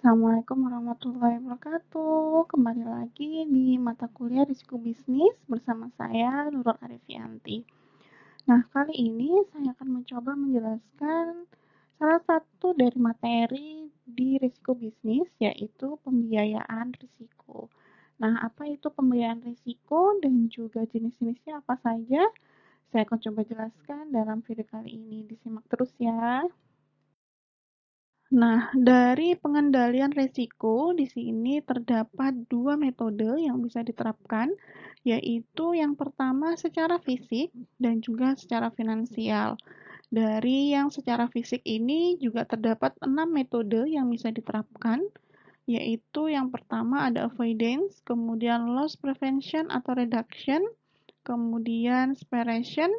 Assalamualaikum warahmatullahi wabarakatuh. Kembali lagi di mata kuliah Risiko Bisnis bersama saya, Nurul Arifianti. Nah, kali ini saya akan mencoba menjelaskan salah satu dari materi di risiko bisnis, yaitu pembiayaan risiko. Nah, apa itu pembiayaan risiko dan juga jenis-jenisnya apa saja? Saya akan coba jelaskan dalam video kali ini. Disimak terus ya. Nah, dari pengendalian risiko di sini terdapat dua metode yang bisa diterapkan, yaitu yang pertama secara fisik dan juga secara finansial. Dari yang secara fisik ini juga terdapat 6 metode yang bisa diterapkan, yaitu yang pertama ada avoidance, kemudian loss prevention atau reduction, kemudian separation,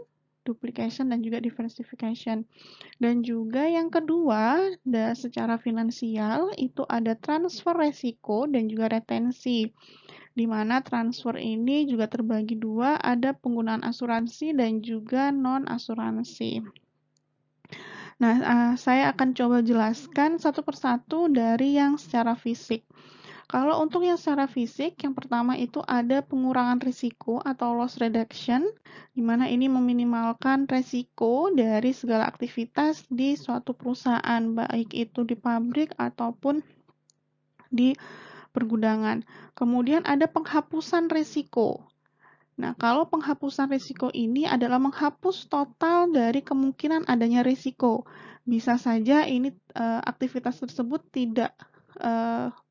duplication, dan juga diversification. Dan juga yang kedua, secara finansial itu ada transfer resiko dan juga retensi, di mana transfer ini juga terbagi dua, ada penggunaan asuransi dan juga non-asuransi. Nah, saya akan coba jelaskan satu persatu dari yang secara fisik. Kalau untuk yang secara fisik, yang pertama itu ada pengurangan risiko atau loss reduction, di mana ini meminimalkan risiko dari segala aktivitas di suatu perusahaan, baik itu di pabrik ataupun di pergudangan. Kemudian ada penghapusan risiko. Nah, kalau penghapusan risiko ini adalah menghapus total dari kemungkinan adanya risiko. Bisa saja ini aktivitas tersebut tidak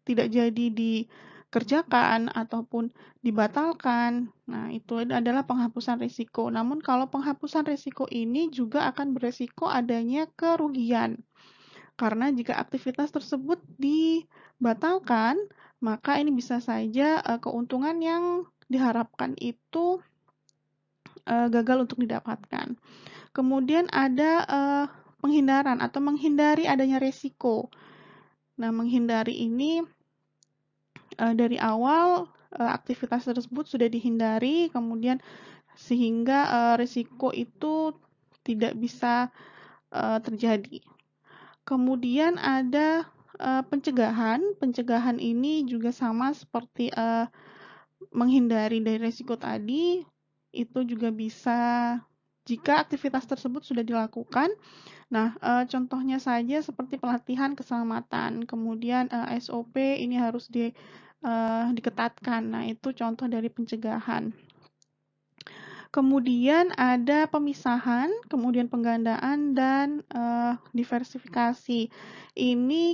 jadi dikerjakan ataupun dibatalkan. Nah, itu adalah penghapusan risiko. Namun kalau penghapusan risiko ini juga akan beresiko adanya kerugian. Karena jika aktivitas tersebut dibatalkan, maka ini bisa saja keuntungan yang diharapkan itu gagal untuk didapatkan. Kemudian ada penghindaran atau menghindari adanya risiko. Nah, menghindari ini dari awal aktivitas tersebut sudah dihindari, kemudian sehingga risiko itu tidak bisa terjadi. Kemudian ada pencegahan. Pencegahan ini juga sama seperti menghindari dari risiko tadi, itu juga bisa jika aktivitas tersebut sudah dilakukan. Nah, contohnya saja seperti pelatihan keselamatan, kemudian SOP ini harus diketatkan. Nah, itu contoh dari pencegahan. Kemudian ada pemisahan, kemudian penggandaan, dan diversifikasi.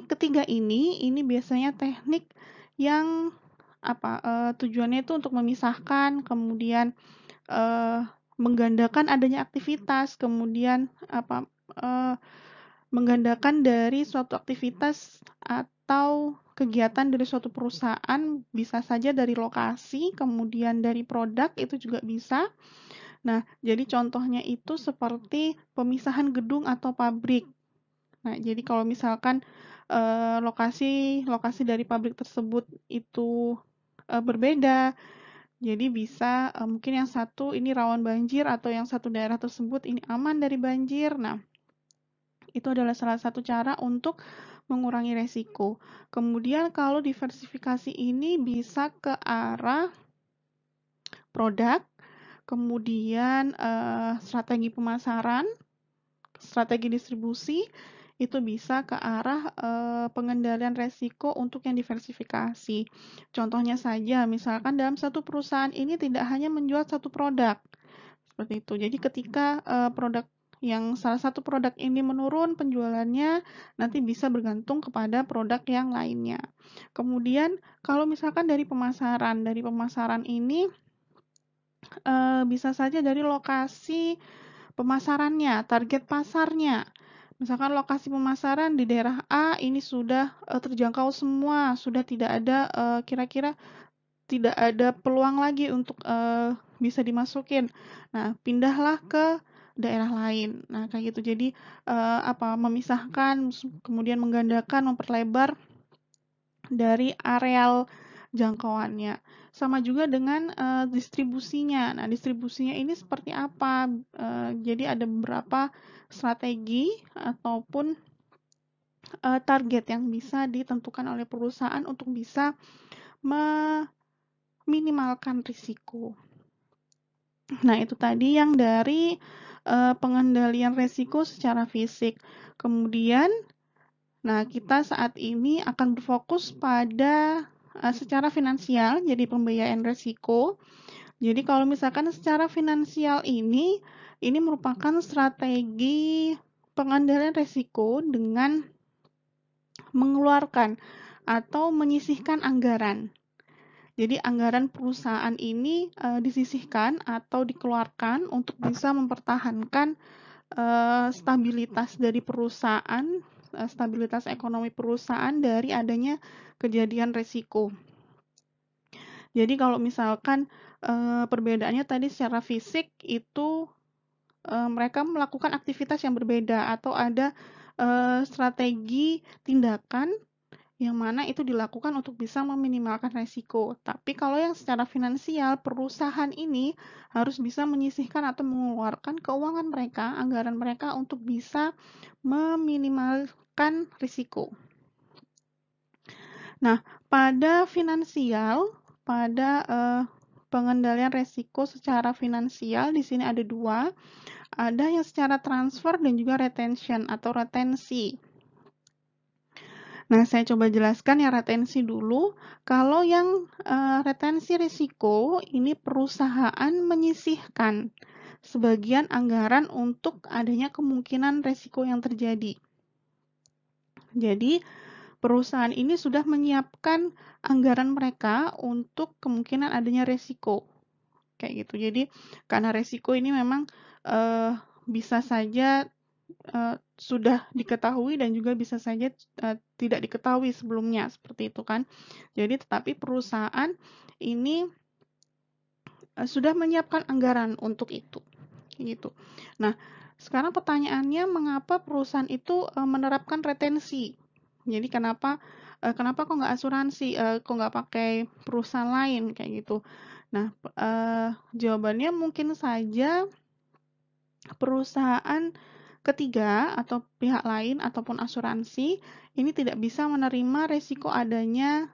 Ketiga ini biasanya teknik yang tujuannya itu untuk memisahkan, kemudian menggandakan adanya aktivitas, kemudian menggandakan dari suatu aktivitas atau kegiatan dari suatu perusahaan, bisa saja dari lokasi, kemudian dari produk, itu juga bisa. Nah, jadi contohnya itu seperti pemisahan gedung atau pabrik. Nah, jadi kalau misalkan lokasi dari pabrik tersebut itu berbeda, jadi bisa mungkin yang satu ini rawan banjir atau yang satu daerah tersebut ini aman dari banjir. Nah, itu adalah salah satu cara untuk mengurangi resiko. Kemudian kalau diversifikasi ini bisa ke arah produk, kemudian strategi pemasaran, strategi distribusi, itu bisa ke arah pengendalian resiko untuk yang diversifikasi. Contohnya saja, misalkan dalam satu perusahaan ini tidak hanya menjual satu produk, seperti itu. Jadi ketika salah satu produk ini menurun penjualannya, nanti bisa bergantung kepada produk yang lainnya. Kemudian kalau misalkan dari pemasaran ini bisa saja dari lokasi pemasarannya, target pasarnya. Misalkan lokasi pemasaran di daerah A ini sudah terjangkau semua, sudah tidak ada kira-kira tidak ada peluang lagi untuk bisa dimasukin. Nah, pindahlah ke daerah lain. Nah, kayak gitu. Jadi memisahkan, kemudian menggandakan, memperlebar dari areal jangkauannya. Sama juga dengan distribusinya. Nah, distribusinya ini seperti apa? Jadi ada beberapa strategi ataupun target yang bisa ditentukan oleh perusahaan untuk bisa meminimalkan risiko. Nah, itu tadi yang dari pengendalian risiko secara fisik. Kemudian, nah kita saat ini akan berfokus pada secara finansial, jadi pembiayaan risiko. Jadi kalau misalkan secara finansial ini merupakan strategi pengendalian risiko dengan mengeluarkan atau menyisihkan anggaran. Jadi anggaran perusahaan ini disisihkan atau dikeluarkan untuk bisa mempertahankan stabilitas dari perusahaan, stabilitas ekonomi perusahaan dari adanya kejadian risiko. Jadi kalau misalkan perbedaannya tadi secara fisik itu mereka melakukan aktivitas yang berbeda atau ada strategi tindakan yang mana itu dilakukan untuk bisa meminimalkan resiko. Tapi kalau yang secara finansial, perusahaan ini harus bisa menyisihkan atau mengeluarkan keuangan mereka, anggaran mereka untuk bisa meminimalkan risiko. Nah, pada finansial, pada pengendalian resiko secara finansial di sini ada dua, ada yang secara transfer dan juga retention atau retensi. Nah, saya coba jelaskan yang retensi dulu. Kalau yang retensi risiko, ini perusahaan menyisihkan sebagian anggaran untuk adanya kemungkinan risiko yang terjadi. Jadi, perusahaan ini sudah menyiapkan anggaran mereka untuk kemungkinan adanya risiko. Kayak gitu. Jadi, karena risiko ini memang bisa saja sudah diketahui dan juga bisa saja tidak diketahui sebelumnya, seperti itu kan. Jadi tetapi perusahaan ini sudah menyiapkan anggaran untuk itu, gitu. Nah, sekarang pertanyaannya mengapa perusahaan itu menerapkan retensi? Jadi kenapa kok nggak asuransi, kok nggak pakai perusahaan lain kayak gitu? Nah, jawabannya mungkin saja perusahaan ketiga atau pihak lain ataupun asuransi ini tidak bisa menerima risiko adanya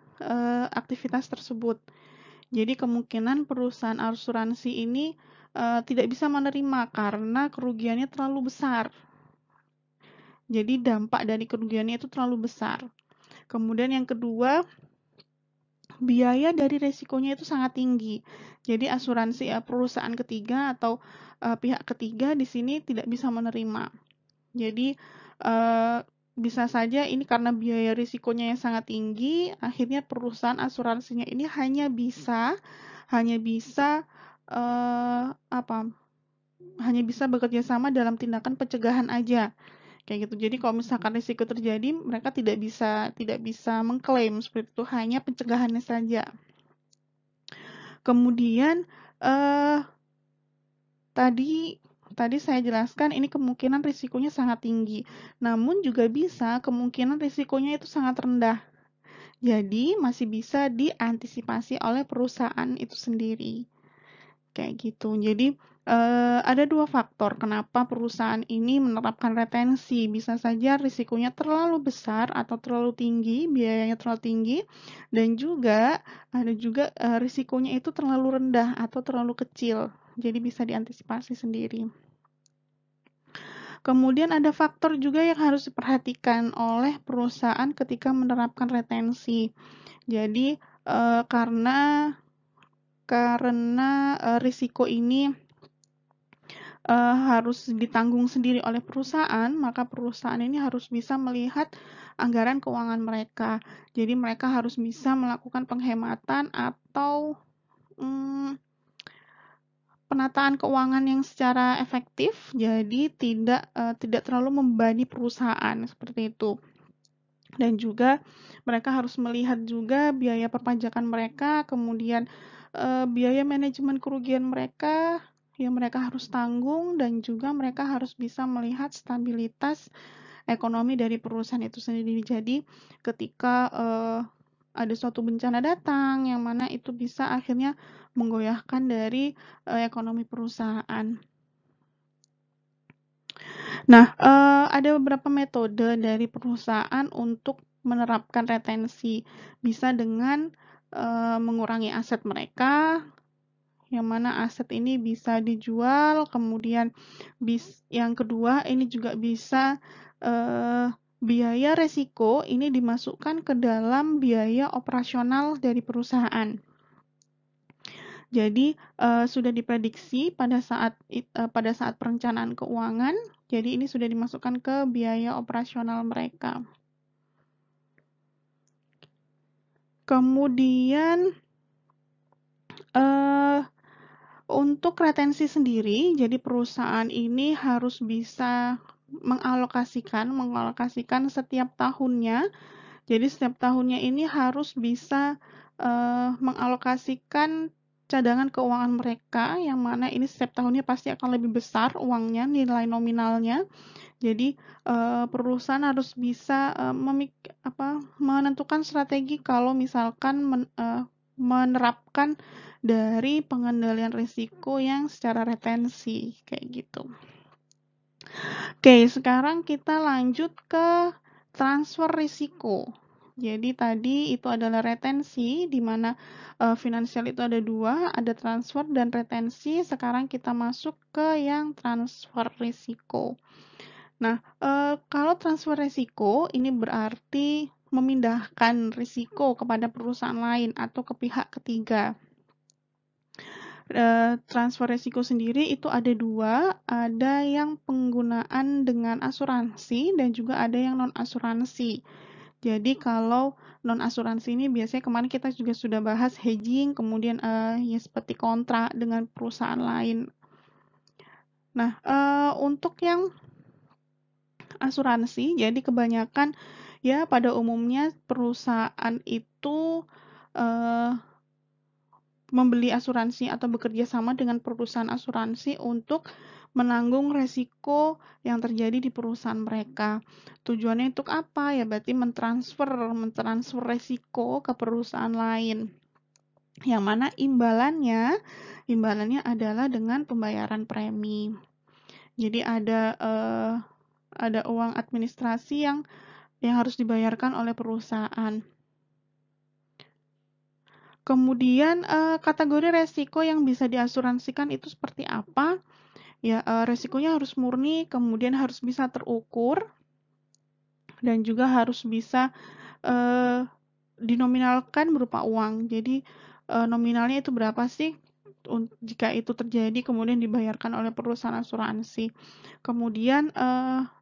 aktivitas tersebut. Jadi kemungkinan perusahaan asuransi ini tidak bisa menerima karena kerugiannya terlalu besar. Jadi dampak dari kerugiannya itu terlalu besar. Kemudian yang kedua, biaya dari resikonya itu sangat tinggi. Jadi asuransi perusahaan ketiga atau pihak ketiga di sini tidak bisa menerima. Jadi bisa saja ini karena biaya risikonya yang sangat tinggi, akhirnya perusahaan asuransinya ini hanya bisa hanya bisa bekerja sama dalam tindakan pencegahan aja. Kayak gitu. Jadi kalau misalkan risiko terjadi, mereka tidak bisa mengklaim seperti itu, hanya pencegahannya saja. Kemudian tadi saya jelaskan ini kemungkinan risikonya sangat tinggi. Namun juga bisa kemungkinan risikonya itu sangat rendah. Jadi masih bisa diantisipasi oleh perusahaan itu sendiri. Kayak gitu. Jadi ada dua faktor kenapa perusahaan ini menerapkan retensi. Bisa saja risikonya terlalu besar atau terlalu tinggi, biayanya terlalu tinggi, dan juga ada juga risikonya itu terlalu rendah atau terlalu kecil. Jadi bisa diantisipasi sendiri. Kemudian ada faktor juga yang harus diperhatikan oleh perusahaan ketika menerapkan retensi. Jadi karena risiko ini harus ditanggung sendiri oleh perusahaan, maka perusahaan ini harus bisa melihat anggaran keuangan mereka. Jadi mereka harus bisa melakukan penghematan atau penataan keuangan yang secara efektif, jadi tidak terlalu membebani perusahaan seperti itu. Dan juga mereka harus melihat juga biaya perpajakan mereka, kemudian biaya manajemen kerugian mereka yang mereka harus tanggung, dan juga mereka harus bisa melihat stabilitas ekonomi dari perusahaan itu sendiri. Jadi ketika ada suatu bencana datang yang mana itu bisa akhirnya menggoyahkan dari ekonomi perusahaan. Nah, ada beberapa metode dari perusahaan untuk menerapkan retensi. Bisa dengan mengurangi aset mereka, yang mana aset ini bisa dijual, kemudian yang kedua ini juga bisa biaya resiko ini dimasukkan ke dalam biaya operasional dari perusahaan. Jadi sudah diprediksi pada saat perencanaan keuangan, jadi ini sudah dimasukkan ke biaya operasional mereka. Kemudian untuk retensi sendiri, jadi perusahaan ini harus bisa mengalokasikan setiap tahunnya. Jadi setiap tahunnya ini harus bisa mengalokasikan cadangan keuangan mereka, yang mana ini setiap tahunnya pasti akan lebih besar uangnya, nilai nominalnya. Jadi perusahaan harus bisa menentukan strategi kalau misalkan menerapkan dari pengendalian risiko yang secara retensi, kayak gitu. Oke, sekarang kita lanjut ke transfer risiko. Jadi tadi itu adalah retensi, di mana finansial itu ada dua, ada transfer dan retensi. Sekarang kita masuk ke yang transfer risiko. Nah, kalau transfer risiko ini berarti memindahkan risiko kepada perusahaan lain atau ke pihak ketiga. Transfer risiko sendiri itu ada dua, ada yang penggunaan dengan asuransi dan juga ada yang non-asuransi. Jadi kalau non-asuransi ini biasanya kemarin kita juga sudah bahas hedging, kemudian ya seperti kontrak dengan perusahaan lain. Nah, untuk yang asuransi, jadi kebanyakan ya pada umumnya perusahaan itu membeli asuransi atau bekerja sama dengan perusahaan asuransi untuk menanggung resiko yang terjadi di perusahaan mereka. Tujuannya untuk apa? Ya berarti mentransfer resiko ke perusahaan lain. Yang mana imbalannya adalah dengan pembayaran premi. Jadi ada uang administrasi yang harus dibayarkan oleh perusahaan. Kemudian kategori resiko yang bisa diasuransikan itu seperti apa? Ya, resikonya harus murni, kemudian harus bisa terukur, dan juga harus bisa dinominalkan berupa uang. Jadi nominalnya itu berapa sih? Jika itu terjadi kemudian dibayarkan oleh perusahaan asuransi. Kemudian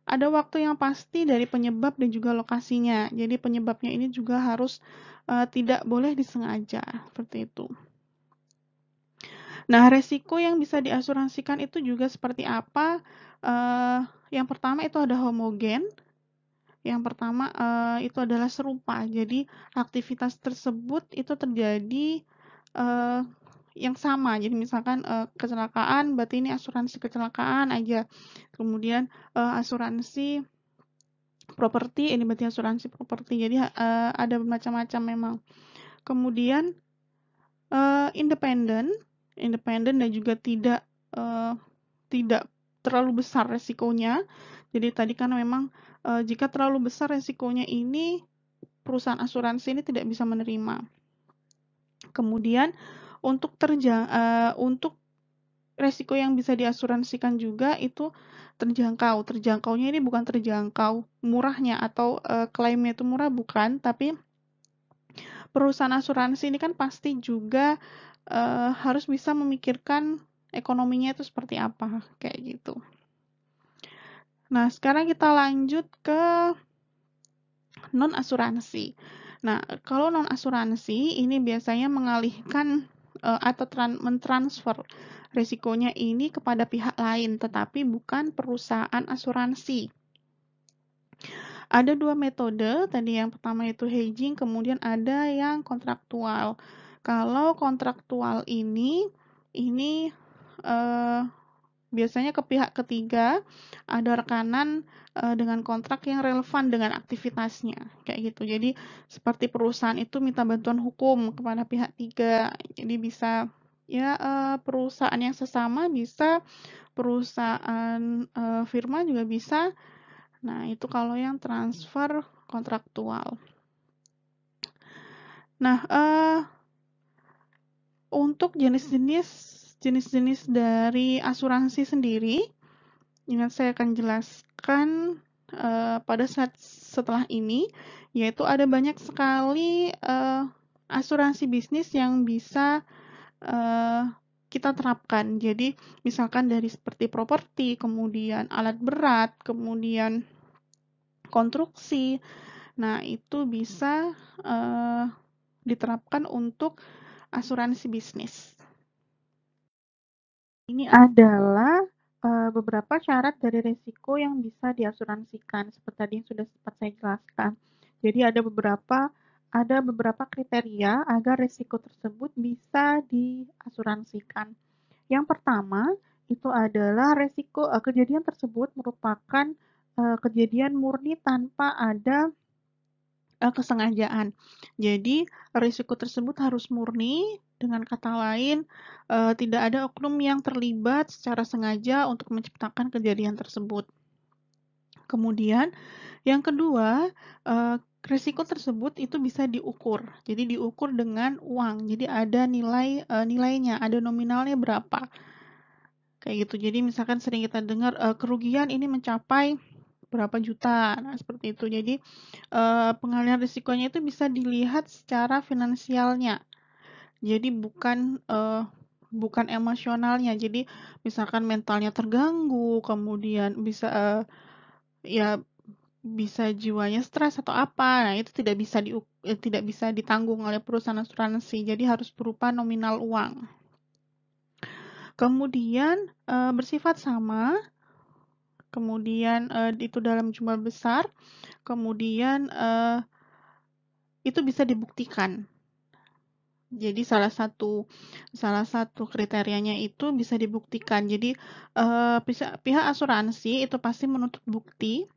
ada waktu yang pasti dari penyebab dan juga lokasinya. Jadi penyebabnya ini juga harus tidak boleh disengaja, seperti itu. Nah, resiko yang bisa diasuransikan itu juga seperti apa? Yang pertama itu ada homogen. Yang pertama itu adalah serupa. Jadi aktivitas tersebut itu terjadi yang sama. Jadi misalkan kecelakaan, berarti ini asuransi kecelakaan aja. Kemudian asuransi properti, ini berarti asuransi properti. Jadi ada macam-macam memang. Kemudian independen dan juga tidak terlalu besar resikonya. Jadi tadi kan memang jika terlalu besar resikonya ini, perusahaan asuransi ini tidak bisa menerima. Kemudian untuk resiko yang bisa diasuransikan juga itu terjangkau. Terjangkaunya ini bukan terjangkau murahnya atau klaimnya itu murah, bukan, tapi perusahaan asuransi ini kan pasti juga harus bisa memikirkan ekonominya itu seperti apa, kayak gitu. Nah, sekarang kita lanjut ke non-asuransi. Nah, kalau non-asuransi ini biasanya mengalihkan atau mentransfer risikonya ini kepada pihak lain, tetapi bukan perusahaan asuransi. Ada dua metode, tadi yang pertama itu hedging, kemudian ada yang kontraktual. Kalau kontraktual ini biasanya ke pihak ketiga, ada rekanan dengan kontrak yang relevan dengan aktivitasnya, kayak gitu. Jadi seperti perusahaan itu minta bantuan hukum kepada pihak tiga, jadi bisa Ya, perusahaan yang sesama bisa, perusahaan, firma juga bisa. Nah, itu kalau yang transfer kontraktual. Nah, untuk jenis-jenis dari asuransi sendiri, yang saya akan jelaskan pada saat setelah ini, yaitu ada banyak sekali asuransi bisnis yang bisa kita terapkan. Jadi, misalkan dari seperti properti, kemudian alat berat, kemudian konstruksi. Nah, itu bisa diterapkan untuk asuransi bisnis. Ini adalah beberapa syarat dari risiko yang bisa diasuransikan, seperti tadi yang sudah sempat saya jelaskan. Jadi ada beberapa kriteria agar risiko tersebut bisa diasuransikan. Yang pertama, itu adalah resiko kejadian tersebut merupakan kejadian murni tanpa ada kesengajaan. Jadi, risiko tersebut harus murni, dengan kata lain, tidak ada oknum yang terlibat secara sengaja untuk menciptakan kejadian tersebut. Kemudian, yang kedua, risiko tersebut itu bisa diukur. Jadi diukur dengan uang. Jadi ada nilainya, ada nominalnya berapa. Kayak gitu. Jadi misalkan sering kita dengar kerugian ini mencapai berapa juta. Nah, seperti itu. Jadi pengalihan risikonya itu bisa dilihat secara finansialnya. Jadi bukan emosionalnya. Jadi misalkan mentalnya terganggu, kemudian ya bisa jiwanya stres atau apa. Nah, itu tidak bisa ditanggung oleh perusahaan asuransi. Jadi harus berupa nominal uang. Kemudian bersifat sama, kemudian itu dalam jumlah besar, kemudian itu bisa dibuktikan. Jadi salah satu kriterianya itu bisa dibuktikan. Jadi pihak asuransi itu pasti menuntut bukti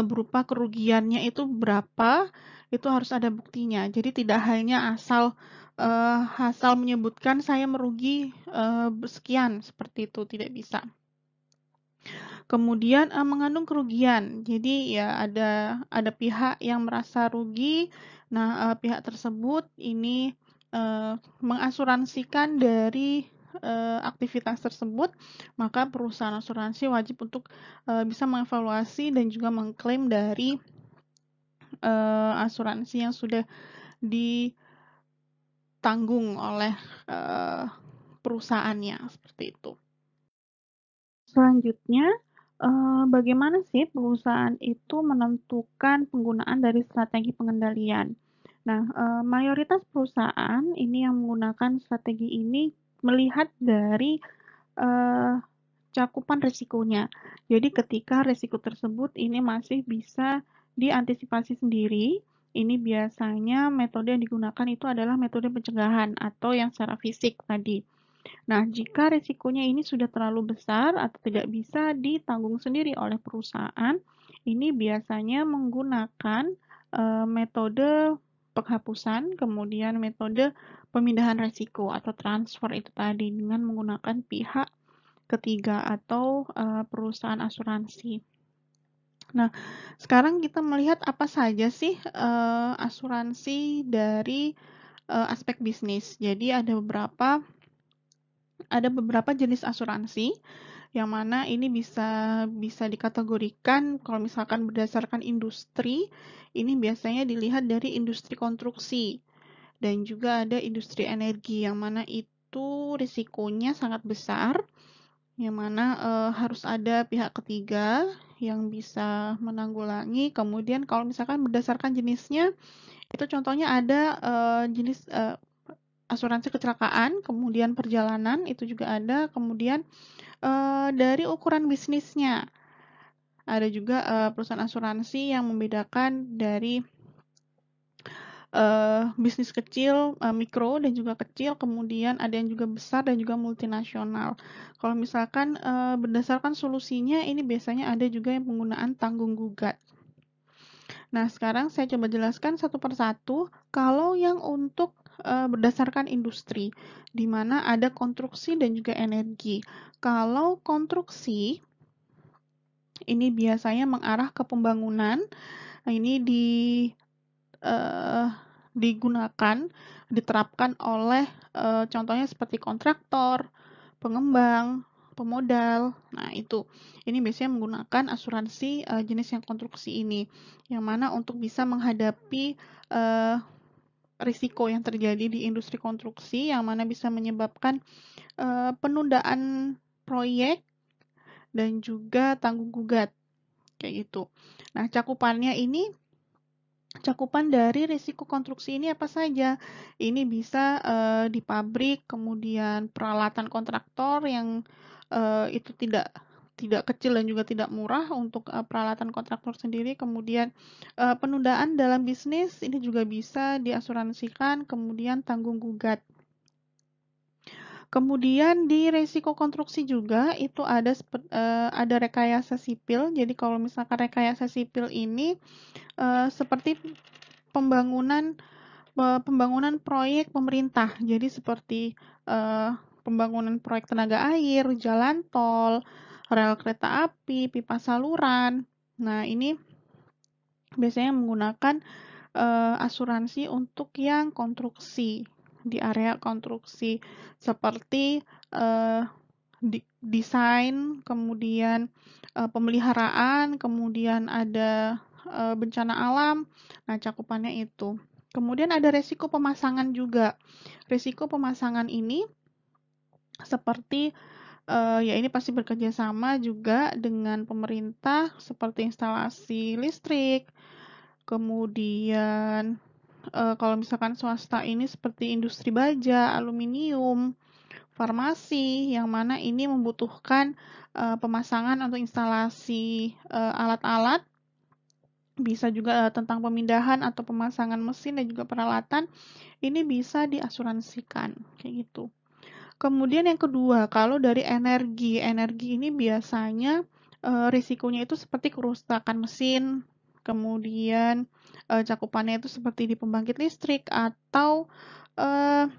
berupa kerugiannya itu berapa, itu harus ada buktinya. Jadi tidak hanya asal menyebutkan saya merugi sekian, seperti itu, tidak bisa. Kemudian mengandung kerugian. Jadi ya ada pihak yang merasa rugi. Nah, pihak tersebut ini mengasuransikan dari aktivitas tersebut, maka perusahaan asuransi wajib untuk bisa mengevaluasi dan juga mengklaim dari asuransi yang sudah ditanggung oleh perusahaannya, seperti itu. Selanjutnya, bagaimana sih perusahaan itu menentukan penggunaan dari strategi pengendalian? Nah, mayoritas perusahaan ini yang menggunakan strategi ini melihat dari cakupan risikonya. Jadi ketika risiko tersebut ini masih bisa diantisipasi sendiri, ini biasanya metode yang digunakan itu adalah metode pencegahan atau yang secara fisik tadi. Nah, jika risikonya ini sudah terlalu besar atau tidak bisa ditanggung sendiri oleh perusahaan, ini biasanya menggunakan metode penghapusan, kemudian metode pemindahan risiko atau transfer itu tadi dengan menggunakan pihak ketiga atau perusahaan asuransi. Nah, sekarang kita melihat apa saja sih asuransi dari aspek bisnis. Jadi ada beberapa jenis asuransi yang mana ini bisa dikategorikan kalau misalkan berdasarkan industri, ini biasanya dilihat dari industri konstruksi dan juga ada industri energi yang mana itu risikonya sangat besar, yang mana harus ada pihak ketiga yang bisa menanggulangi. Kemudian kalau misalkan berdasarkan jenisnya, itu contohnya ada jenis asuransi kecelakaan, kemudian perjalanan itu juga ada, kemudian dari ukuran bisnisnya. Ada juga perusahaan asuransi yang membedakan dari bisnis kecil, mikro dan juga kecil, kemudian ada yang juga besar dan juga multinasional. Kalau misalkan berdasarkan solusinya, ini biasanya ada juga yang penggunaan tanggung gugat. Nah, sekarang saya coba jelaskan satu persatu. Kalau yang untuk berdasarkan industri, di mana ada konstruksi dan juga energi. Kalau konstruksi, ini biasanya mengarah ke pembangunan. Nah, ini eh, digunakan, diterapkan oleh contohnya seperti kontraktor, pengembang, pemodal. Nah, itu. Ini biasanya menggunakan asuransi jenis yang konstruksi ini, yang mana untuk bisa menghadapi risiko yang terjadi di industri konstruksi, yang mana bisa menyebabkan penundaan proyek dan juga tanggung gugat, kayak gitu. Nah, cakupan dari risiko konstruksi ini apa saja? Ini bisa di pabrik, kemudian peralatan kontraktor yang itu tidak kecil dan juga tidak murah untuk peralatan kontraktor sendiri. Kemudian penundaan dalam bisnis ini juga bisa diasuransikan, kemudian tanggung gugat. Kemudian di resiko konstruksi juga itu ada rekayasa sipil. Jadi kalau misalkan rekayasa sipil ini seperti pembangunan proyek pemerintah. Jadi seperti pembangunan proyek tenaga air, jalan tol, rel kereta api, pipa saluran. Nah, ini biasanya menggunakan asuransi untuk yang konstruksi, di area konstruksi seperti desain, kemudian pemeliharaan, kemudian ada bencana alam. Nah, cakupannya itu. Kemudian ada resiko pemasangan juga. Resiko pemasangan ini seperti ya ini pasti bekerja sama juga dengan pemerintah seperti instalasi listrik, kemudian kalau misalkan swasta ini seperti industri baja, aluminium, farmasi, yang mana ini membutuhkan pemasangan atau instalasi alat-alat, bisa juga tentang pemindahan atau pemasangan mesin dan juga peralatan, ini bisa diasuransikan, kayak gitu. Kemudian yang kedua, kalau dari energi ini biasanya risikonya itu seperti kerusakan mesin, kemudian cakupannya itu seperti di pembangkit listrik atau eh,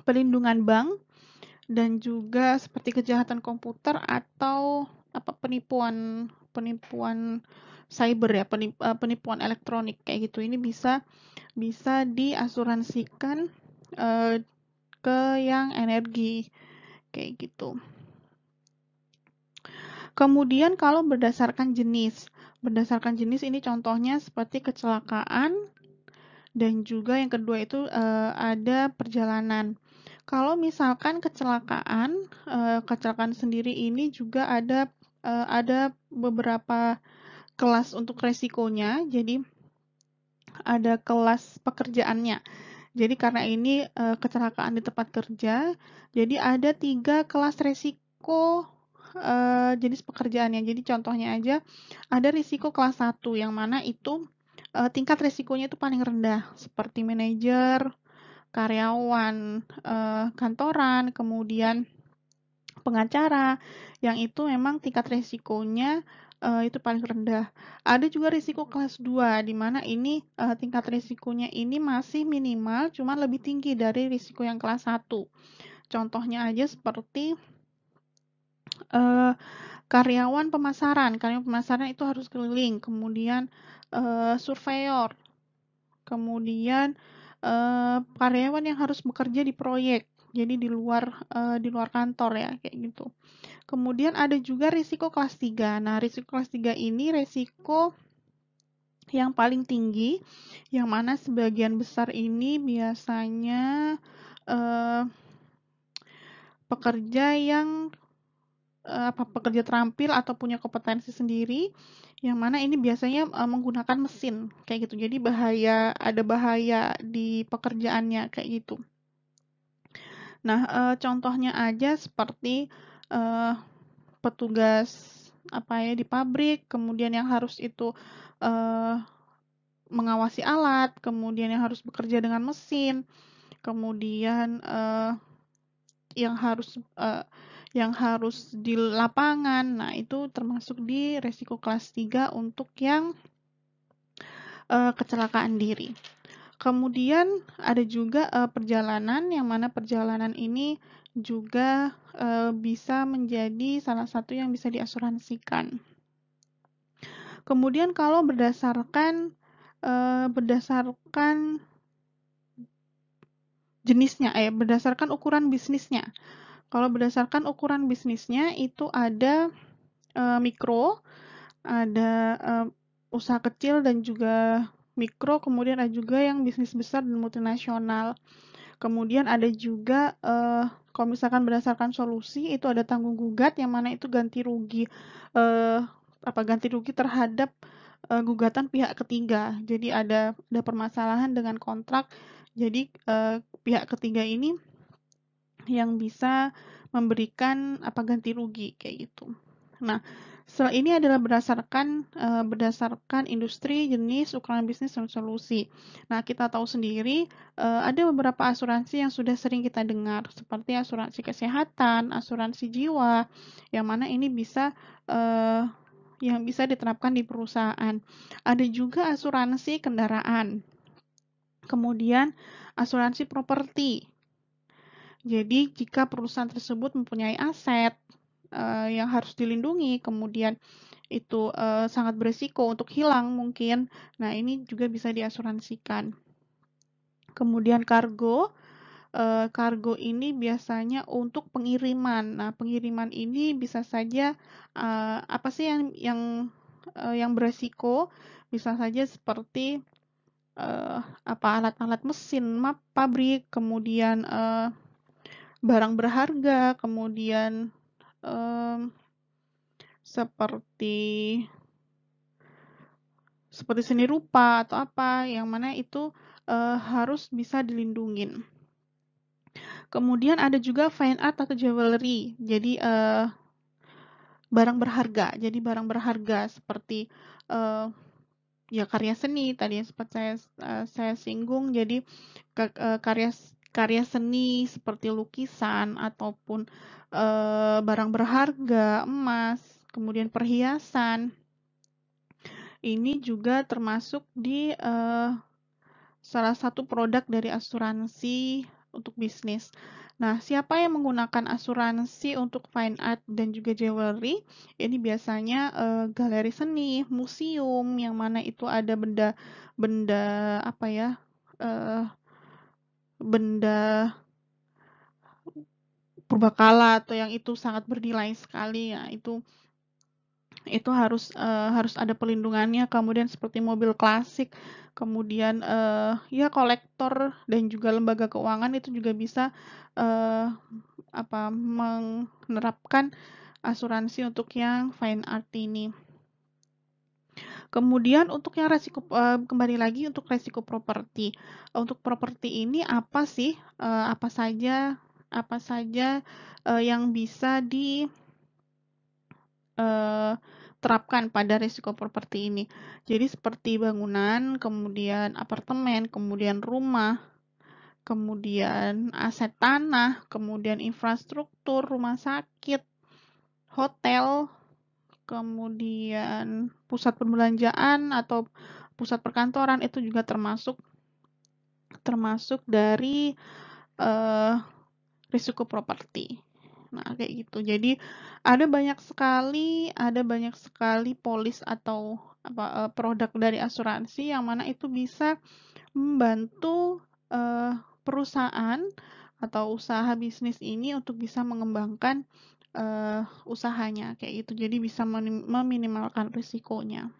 pelindungan bank, dan juga seperti kejahatan komputer atau penipuan penipuan cyber ya, penipuan elektronik kayak gitu. Ini bisa diasuransikan ke yang energi kayak gitu. Kemudian kalau berdasarkan jenis ini contohnya seperti kecelakaan, dan juga yang kedua itu ada perjalanan. Kalau misalkan kecelakaan sendiri ini juga ada beberapa kelas untuk resikonya. Jadi ada kelas pekerjaannya. Jadi karena ini kecelakaan di tempat kerja, jadi ada 3 kelas resiko jenis pekerjaannya. Jadi contohnya aja ada risiko kelas 1 yang mana itu tingkat resikonya itu paling rendah, seperti manajer, karyawan kantoran, kemudian pengacara, yang itu memang tingkat resikonya itu paling rendah. Ada juga risiko kelas 2, di mana ini tingkat risikonya ini masih minimal, cuma lebih tinggi dari risiko yang kelas 1. Contohnya aja seperti karyawan pemasaran itu harus keliling, kemudian surveyor, kemudian karyawan yang harus bekerja di proyek, jadi di luar kantor ya, kayak gitu. Kemudian ada juga risiko kelas 3. Nah, risiko kelas 3 ini risiko yang paling tinggi, yang mana sebagian besar ini biasanya pekerja yang pekerja terampil atau punya kompetensi sendiri, yang mana ini biasanya menggunakan mesin kayak gitu. Jadi ada bahaya di pekerjaannya kayak gitu. Nah, contohnya aja seperti petugas di pabrik, kemudian yang harus itu mengawasi alat, kemudian yang harus bekerja dengan mesin, kemudian yang harus di lapangan. Nah, itu termasuk di resiko kelas 3 untuk yang kecelakaan diri. Kemudian ada juga perjalanan, yang mana perjalanan ini juga bisa menjadi salah satu yang bisa diasuransikan. Kemudian kalau berdasarkan jenisnya, berdasarkan ukuran bisnisnya. Kalau berdasarkan ukuran bisnisnya itu ada mikro, ada usaha kecil dan juga mikro, kemudian ada juga yang bisnis besar dan multinasional. Kemudian ada juga kalau misalkan berdasarkan solusi itu ada tanggung gugat, yang mana itu ganti rugi terhadap gugatan pihak ketiga. Jadi ada permasalahan dengan kontrak. Jadi pihak ketiga ini yang bisa memberikan ganti rugi kayak gitu. Nah, ini adalah berdasarkan industri, jenis, ukuran bisnis, dan solusi. Nah, kita tahu sendiri ada beberapa asuransi yang sudah sering kita dengar, seperti asuransi kesehatan, asuransi jiwa, yang mana ini bisa diterapkan di perusahaan. Ada juga asuransi kendaraan, kemudian asuransi properti. Jadi, jika perusahaan tersebut mempunyai aset yang harus dilindungi, kemudian itu sangat berisiko untuk hilang mungkin. Nah, ini juga bisa diasuransikan. Kemudian kargo ini biasanya untuk pengiriman. Nah, pengiriman ini bisa saja apa sih yang beresiko? Bisa saja seperti alat-alat mesin, pabrik, kemudian barang berharga, kemudian seperti seni rupa atau apa, yang mana itu harus bisa dilindungin. Kemudian ada juga fine art atau jewelry, jadi barang berharga. Jadi barang berharga seperti ya karya seni tadi yang sempat saya singgung. Jadi karya seni seperti lukisan ataupun barang berharga, emas, kemudian perhiasan. Ini juga termasuk di salah satu produk dari asuransi untuk bisnis. Nah, siapa yang menggunakan asuransi untuk fine art dan juga jewelry? Ini biasanya galeri seni, museum, yang mana itu ada benda apa ya? Benda purbakala atau yang itu sangat bernilai sekali ya, itu harus ada pelindungannya. Kemudian seperti mobil klasik, kemudian ya kolektor dan juga lembaga keuangan itu juga bisa menerapkan asuransi untuk yang fine art ini. Kemudian untuk yang resiko kembali lagi untuk resiko properti. Untuk properti ini apa sih? Apa saja yang bisa terapkan pada risiko properti ini. Jadi seperti bangunan, kemudian apartemen, kemudian rumah, kemudian aset tanah, kemudian infrastruktur, rumah sakit, hotel, kemudian pusat perbelanjaan atau pusat perkantoran, itu juga termasuk dari risiko properti. Nah, kayak gitu. Jadi ada banyak sekali polis atau produk dari asuransi yang mana itu bisa membantu perusahaan atau usaha bisnis ini untuk bisa mengembangkan usahanya kayak gitu. Jadi bisa meminimalkan risikonya.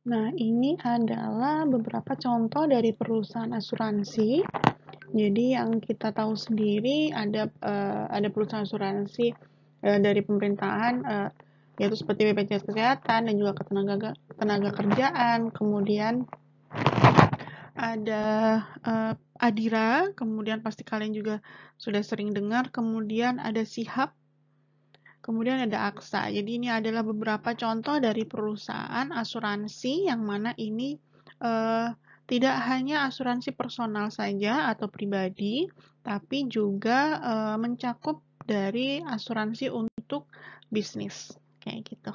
Nah, ini adalah beberapa contoh dari perusahaan asuransi. Jadi yang kita tahu sendiri ada perusahaan asuransi dari pemerintahan, yaitu seperti BPJS Kesehatan dan juga ketenaga kerjaan. Kemudian ada Adira, kemudian pasti kalian juga sudah sering dengar. Kemudian ada Sihab, kemudian ada Aksa. Jadi ini adalah beberapa contoh dari perusahaan asuransi yang mana ini tidak hanya asuransi personal saja atau pribadi, tapi juga mencakup dari asuransi untuk bisnis kayak gitu.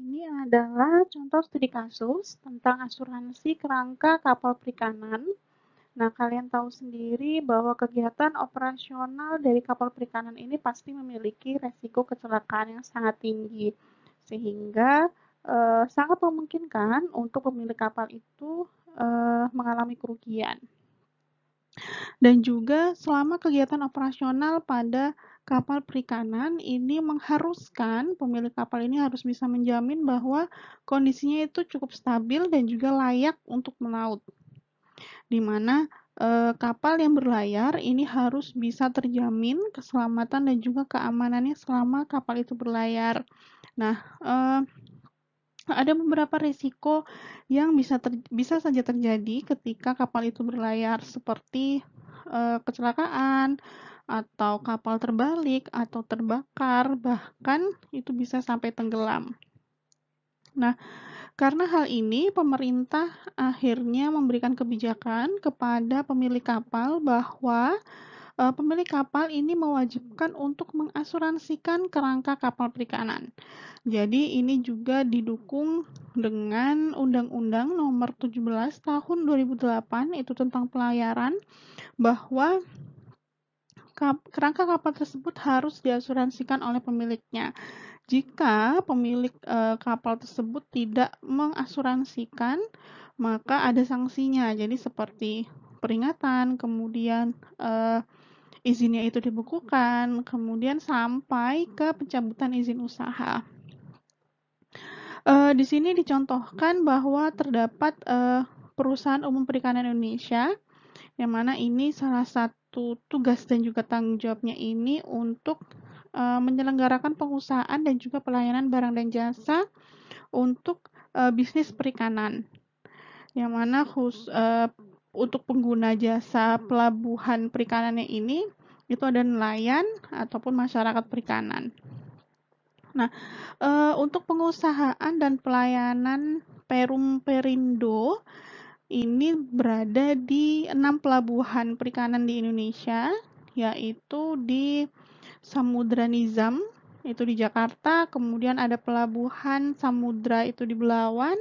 Ini ini adalah contoh studi kasus tentang asuransi kerangka kapal perikanan. Nah, kalian tahu sendiri bahwa kegiatan operasional dari kapal perikanan ini pasti memiliki resiko kecelakaan yang sangat tinggi, sehingga sangat memungkinkan untuk pemilik kapal itu mengalami kerugian. Dan juga selama kegiatan operasional pada kapal perikanan ini mengharuskan pemilik kapal ini harus bisa menjamin bahwa kondisinya itu cukup stabil dan juga layak untuk melaut. Di mana kapal yang berlayar ini harus bisa terjamin keselamatan dan juga keamanannya selama kapal itu berlayar. Nah, ada beberapa risiko yang bisa saja terjadi ketika kapal itu berlayar, seperti kecelakaan atau kapal terbalik atau terbakar, bahkan itu bisa sampai tenggelam. Nah, karena hal ini pemerintah akhirnya memberikan kebijakan kepada pemilik kapal bahwa pemilik kapal ini mewajibkan untuk mengasuransikan kerangka kapal perikanan. Jadi ini juga didukung dengan Undang-Undang Nomor 17 Tahun 2008 itu tentang pelayaran, bahwa kerangka kapal tersebut harus diasuransikan oleh pemiliknya. Jika pemilik kapal tersebut tidak mengasuransikan, maka ada sanksinya. Jadi seperti peringatan, kemudian izinnya itu dibekukan, kemudian sampai ke pencabutan izin usaha. Di sini dicontohkan bahwa terdapat perusahaan umum perikanan Indonesia, yang mana ini salah satu tugas dan juga tanggung jawabnya ini untuk menyelenggarakan pengusahaan dan juga pelayanan barang dan jasa untuk bisnis perikanan, yang mana untuk pengguna jasa pelabuhan perikanannya ini itu ada nelayan ataupun masyarakat perikanan. Nah, untuk pengusahaan dan pelayanan Perum Perindo ini berada di 6 pelabuhan perikanan di Indonesia, yaitu di Samudra Nizam, itu di Jakarta, kemudian ada pelabuhan Samudra itu di Belawan,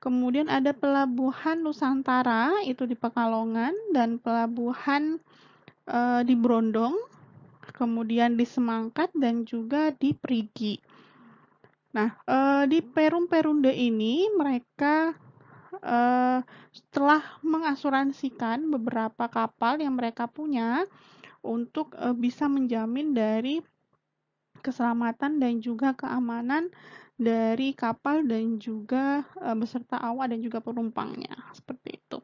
kemudian ada pelabuhan Nusantara itu di Pekalongan, dan pelabuhan di Brondong, kemudian di Semangkat, dan juga di Perigi. Nah, di Perum Perumda ini mereka setelah mengasuransikan beberapa kapal yang mereka punya untuk bisa menjamin dari keselamatan dan juga keamanan dari kapal dan juga beserta awak dan juga penumpangnya, seperti itu.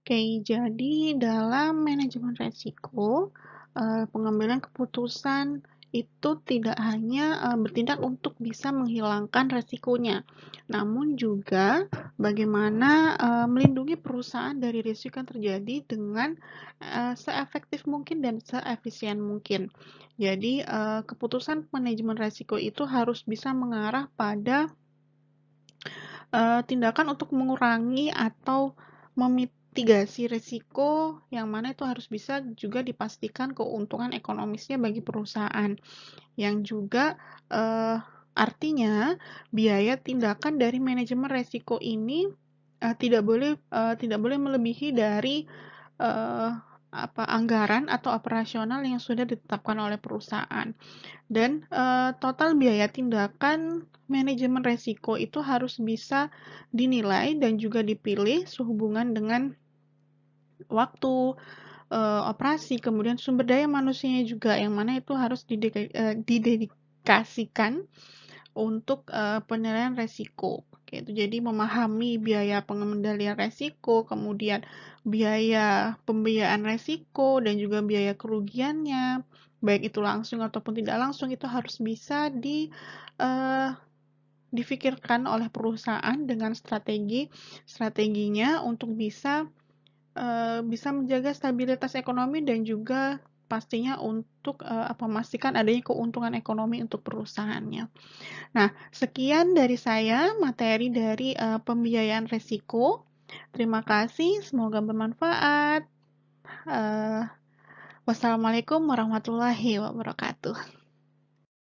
Oke, jadi dalam manajemen resiko, pengambilan keputusan itu tidak hanya bertindak untuk bisa menghilangkan resikonya, namun juga bagaimana melindungi perusahaan dari risiko yang terjadi dengan seefektif mungkin dan seefisien mungkin. Jadi, keputusan manajemen resiko itu harus bisa mengarah pada tindakan untuk mengurangi atau memitigasi risiko, yang mana itu harus bisa juga dipastikan keuntungan ekonomisnya bagi perusahaan, yang juga artinya biaya tindakan dari manajemen risiko ini tidak boleh melebihi dari anggaran atau operasional yang sudah ditetapkan oleh perusahaan. Dan total biaya tindakan manajemen resiko itu harus bisa dinilai dan juga dipilih sehubungan dengan waktu operasi, kemudian sumber daya manusianya juga, yang mana itu harus didedikasikan untuk penilaian resiko. Gitu. Jadi memahami biaya pengendalian resiko, kemudian biaya pembiayaan resiko, dan juga biaya kerugiannya, baik itu langsung ataupun tidak langsung, itu harus bisa difikirkan oleh perusahaan dengan strateginya untuk bisa menjaga stabilitas ekonomi dan juga pastinya untuk memastikan adanya keuntungan ekonomi untuk perusahaannya. Nah, sekian dari saya materi dari pembiayaan resiko. Terima kasih, semoga bermanfaat. Wassalamualaikum warahmatullahi wabarakatuh.